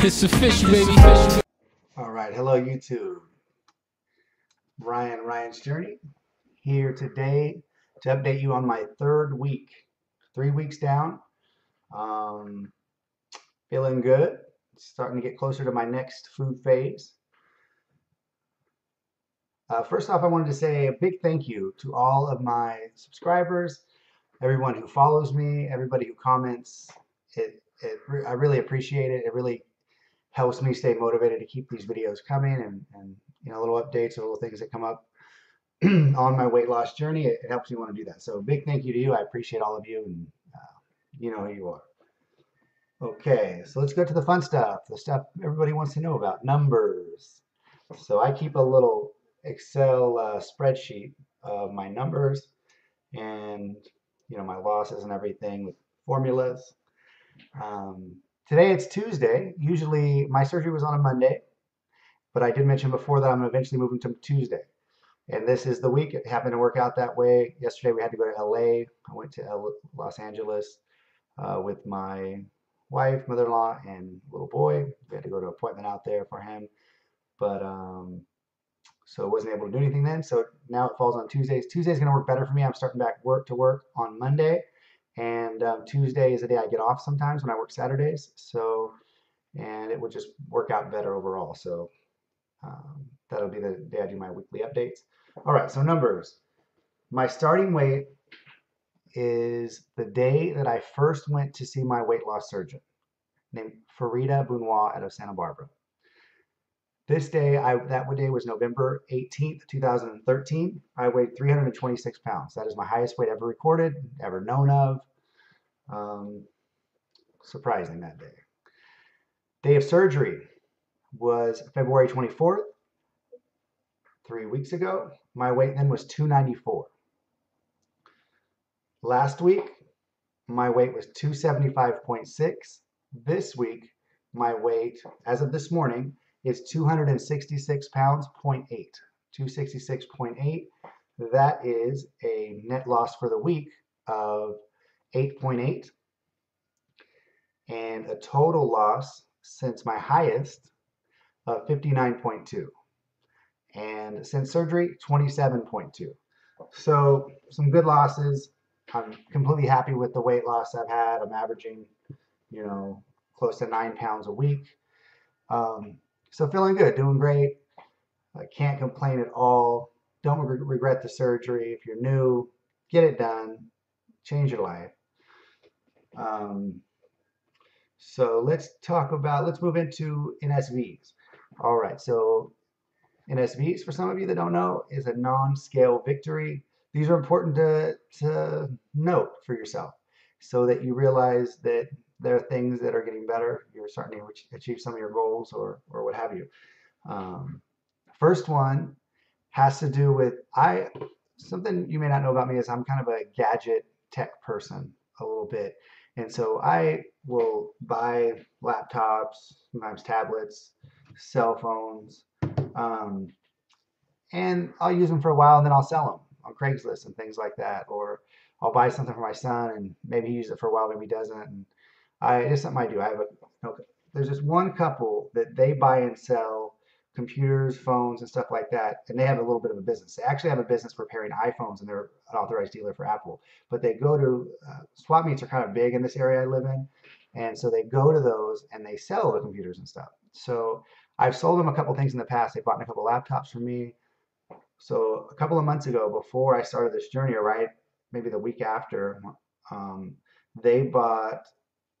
It's official, baby. All right, hello YouTube. Ryan's Journey here today to update you on my third week. 3 weeks down. Feeling good. Starting to get closer to my next food phase. First off, I wanted to say a big thank you to all of my subscribers, everyone who follows me, everybody who comments. I really appreciate it. It really helps me stay motivated to keep these videos coming and you know, little updates or little things that come up on my weight loss journey. It helps me want to do that. So big thank you to you. I appreciate all of you, and you know who you are. Okay, so let's go to the fun stuff, the stuff everybody wants to know about, numbers. So I keep a little Excel spreadsheet of my numbers and you know, my losses and everything with formulas. Today it's Tuesday. Usually my surgery was on a Monday, but I did mention before that I'm eventually moving to Tuesday. And this is the week. It happened to work out that way. Yesterday we had to go to LA. I went to Los Angeles with my wife, mother-in-law, and little boy. We had to go to an appointment out there for him. But so I wasn't able to do anything then. So now it falls on Tuesdays. Tuesday's going to work better for me. I'm starting back to work on Monday. And Tuesday is the day I get off sometimes when I work Saturdays. So, and it would just work out better overall. So that'll be the day I do my weekly updates. All right, so numbers. My starting weight is the day that I first went to see my weight loss surgeon named Farida Bounois out of Santa Barbara. This day, that day was November 18th, 2013. I weighed 326 pounds. That is my highest weight ever recorded, ever known of. Surprising that day. Day of surgery was February 24th, 3 weeks ago. My weight then was 294. Last week, my weight was 275.6. This week, my weight, as of this morning, is 266 pounds, 0.8. 266.8. That is a net loss for the week of 8.8. And a total loss since my highest of 59.2. And since surgery, 27.2. So some good losses. I'm completely happy with the weight loss I've had. I'm averaging, you know, close to 9 pounds a week. So feeling good, doing great. I can't complain at all. Don't regret the surgery. If you're new, get it done. Change your life. So let's move into NSVs. All right, so NSVs, for some of you that don't know, is a non-scale victory. These are important to note for yourself so that you realize that there are things that are getting better. You're starting to achieve some of your goals or what have you. First one has to do with, something you may not know about me is I'm kind of a gadget tech person a little bit. And so I will buy laptops, sometimes tablets, cell phones, and I'll use them for a while and then I'll sell them on Craigslist and things like that. Or I'll buy something for my son and maybe he uses it for a while, maybe he doesn't. And it's something I do. There's this one couple that they buy and sell computers, phones, and stuff like that, and they have a little bit of a business. They actually have a business repairing iPhones, and they're an authorized dealer for Apple. But they go to swap meets are kind of big in this area I live in, and so they go to those and they sell the computers and stuff. So I've sold them a couple things in the past. They bought a couple laptops for me. So a couple of months ago, before I started this journey, or right, maybe the week after, they bought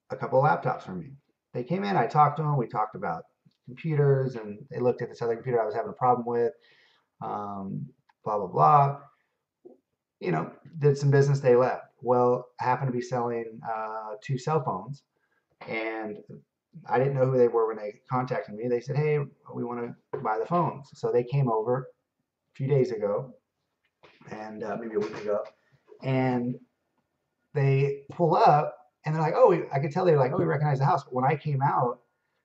a couple of laptops for me. They came in, I talked to them, we talked about computers, and they looked at this other computer I was having a problem with, blah, blah, blah. You know, did some business, they left. Well, I happened to be selling 2 cell phones, and I didn't know who they were when they contacted me. They said, hey, we want to buy the phones. So they came over a few days ago, and maybe a week ago, and they pull up, and they're like, oh, I could tell they were like, oh, we recognize the house. But when I came out,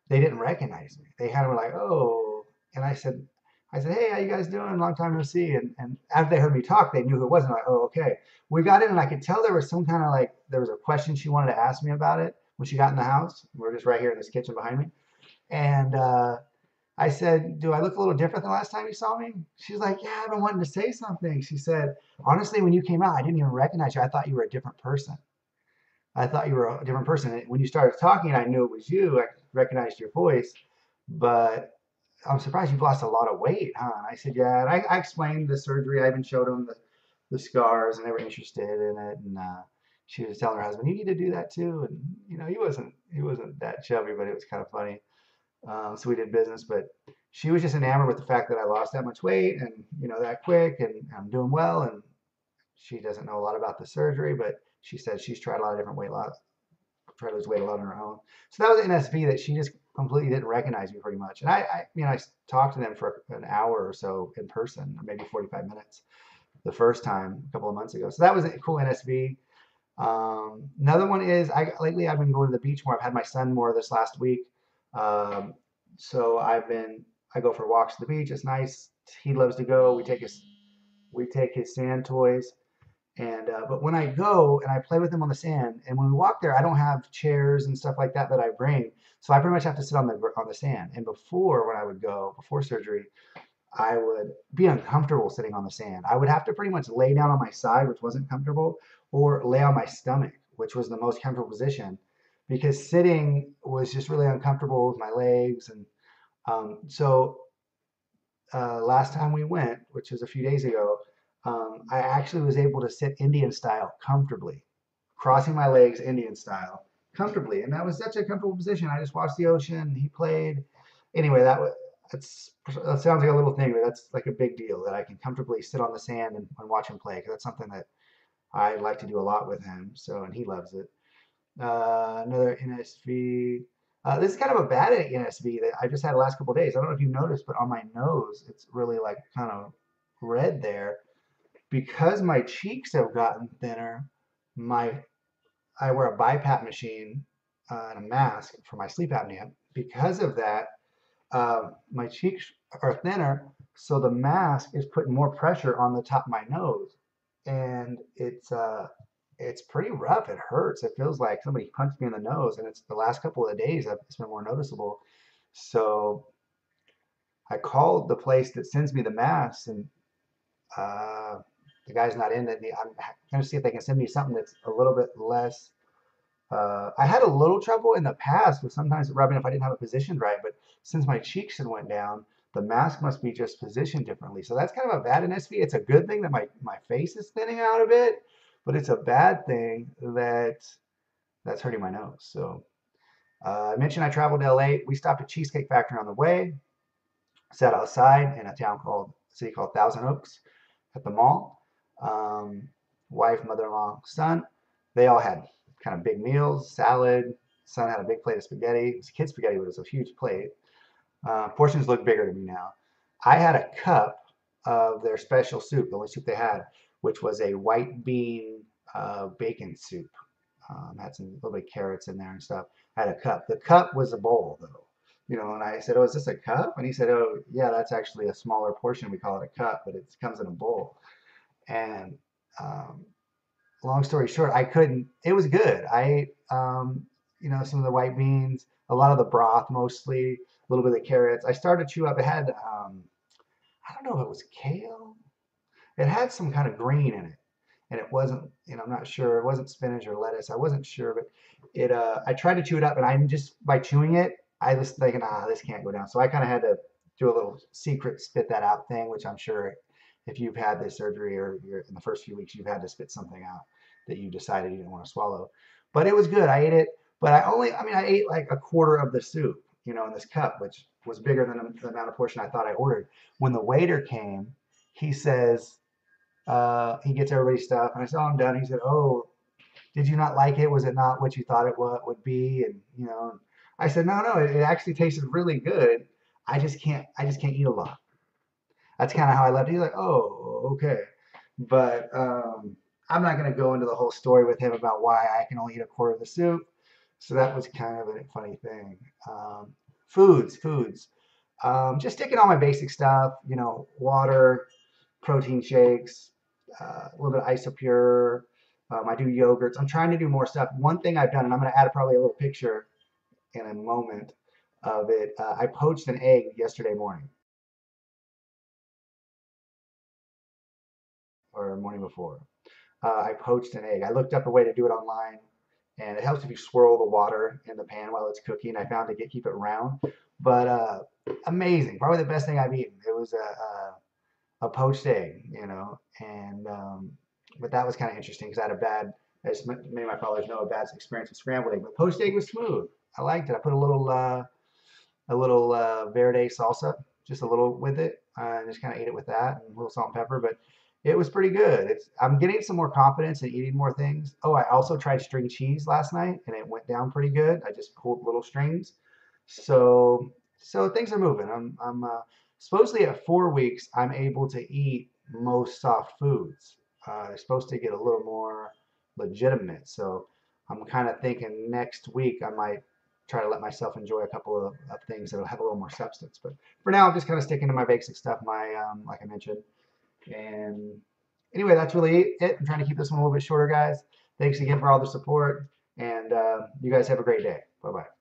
they didn't recognize me. They kind of were like, oh. And I said, hey, how you guys doing? Long time no see. And after they heard me talk, they knew who it was. And like, oh, okay. We got in, and I could tell there was some kind of like, there was a question she wanted to ask me about it when she got in the house. We're just right here in this kitchen behind me. And I said, "Do I look a little different than last time you saw me?" She's like, "Yeah, I've been wanting to say something." She said, "Honestly, when you came out, I didn't even recognize you. I thought you were a different person. I thought you were a different person. And when you started talking, I knew it was you. I recognized your voice, but I'm surprised you've lost a lot of weight, huh?" And I said, "Yeah." And I explained the surgery. I even showed them the scars, and they were interested in it. And she was telling her husband, "You need to do that too." And he wasn't that chubby, but it was kind of funny. So we did business, but she was just enamored with the fact that I lost that much weight and that quick, and I'm doing well. And she doesn't know a lot about the surgery, but she says she's tried a lot of different weight loss, tried to lose weight a lot on her own. So that was NSV that she just completely didn't recognize me pretty much. And I talked to them for an hour or so in person, or maybe 45 minutes the first time a couple of months ago. So that was a cool NSV. Another one is lately I've been going to the beach more. I've had my son more this last week. Um, so I go for walks to the beach. It's nice. He loves to go. We take his sand toys. And but when I go and I play with him on the sand, and when we walk there, I don't have chairs and stuff like that I bring, so I pretty much have to sit on the sand. And before, when I would go before surgery, I would be uncomfortable sitting on the sand. I would have to pretty much lay down on my side, which wasn't comfortable, or lay on my stomach, which was the most comfortable position, because sitting was just really uncomfortable with my legs. And so last time we went, which was a few days ago, I actually was able to sit Indian style comfortably, crossing my legs Indian style comfortably, and that was such a comfortable position. I just watched the ocean. He played. Anyway, that sounds like a little thing, but that's like a big deal that I can comfortably sit on the sand and watch him play, because that's something that I like to do a lot with him. So, and he loves it. Another NSV. This is kind of a bad NSV that I just had the last couple of days. I don't know if you noticed, but on my nose, it's really like kind of red there because my cheeks have gotten thinner. My I wear a BiPAP machine and a mask for my sleep apnea. Because of that, my cheeks are thinner, so the mask is putting more pressure on the top of my nose, and it's pretty rough. It hurts. It feels like somebody punched me in the nose, and it's the last couple of days that it's been more noticeable. So I called the place that sends me the masks, and uh, the guy's not in it. I'm going to see if they can send me something that's a little bit less. I had a little trouble in the past with sometimes rubbing if I didn't have it positioned right, but since my cheeks had went down, the mask must be just positioned differently. So that's kind of a bad NSV. It's a good thing that my face is thinning out a bit, but it's a bad thing that's hurting my nose. So I mentioned I traveled to LA. We stopped at Cheesecake Factory on the way, sat outside in a city called Thousand Oaks at the mall. Um, Wife, mother-in-law, son, they all had kind of big meals, salad. Son had a big plate of spaghetti. It was kid spaghetti, but it was a huge plate. Portions look bigger to me now. I had a cup of their special soup, the only soup they had, which was a white bean bacon soup. Had some little bit of carrots in there and stuff. I had a cup. The cup was a bowl, though. And I said, "Oh, is this a cup?" And he said, "Oh, yeah, that's actually a smaller portion. We call it a cup, but it comes in a bowl." And um, long story short, I couldn't. It was good. I ate, some of the white beans, a lot of the broth, mostly a little bit of carrots. I started to chew up. It had, I don't know if it was kale. It had some kind of green in it, and it wasn't. I'm not sure. It wasn't spinach or lettuce. I wasn't sure, but it. I tried to chew it up, and I'm just by chewing it, I was thinking, this can't go down. So I kind of had to do a little secret spit that out thing, which I'm sure if you've had this surgery or you're in the first few weeks, you've had to spit something out that you decided you didn't want to swallow. But it was good. I ate it, but I ate like a quarter of the soup, in this cup, which was bigger than the amount of portion I thought I ordered. When the waiter came, he says, he gets everybody's stuff, and I said, "Oh, I'm done." He said, "Oh, did you not like it? Was it not what you thought it would be?" And I said, "No, no, it actually tasted really good. I just can't eat a lot." That's kind of how I left it. He's like, "Oh, okay." But I'm not going to go into the whole story with him about why I can only eat a quarter of the soup. So that was kind of a funny thing. Foods. Just sticking all my basic stuff, water, protein shakes, a little bit of Isopure. I do yogurts. I'm trying to do more stuff. One thing I've done, and I'm going to add probably a little picture in a moment. of it. I poached an egg yesterday morning or morning before. I poached an egg. I looked up a way to do it online, and it helps if you swirl the water in the pan while it's cooking. I found to keep it round, but amazing. Probably the best thing I've eaten. It was a poached egg, and but that was kind of interesting because I had as many of my followers know, a bad experience with scrambled egg. But poached egg was smooth. I liked it. I put a little verde salsa, just a little with it, and just kind of ate it with that and a little salt and pepper. But it was pretty good. I'm getting some more confidence in eating more things. Oh, I also tried string cheese last night, and it went down pretty good. I just pulled little strings, so things are moving. I'm supposedly at 4 weeks, I'm able to eat most soft foods. They're supposed to get a little more legitimate. So I'm kind of thinking next week I might try to let myself enjoy a couple of things that'll have a little more substance. But for now, I'm just kind of sticking to my basic stuff, like I mentioned. And anyway, that's really it. I'm trying to keep this one a little bit shorter, guys. Thanks again for all the support, and you guys have a great day. Bye bye.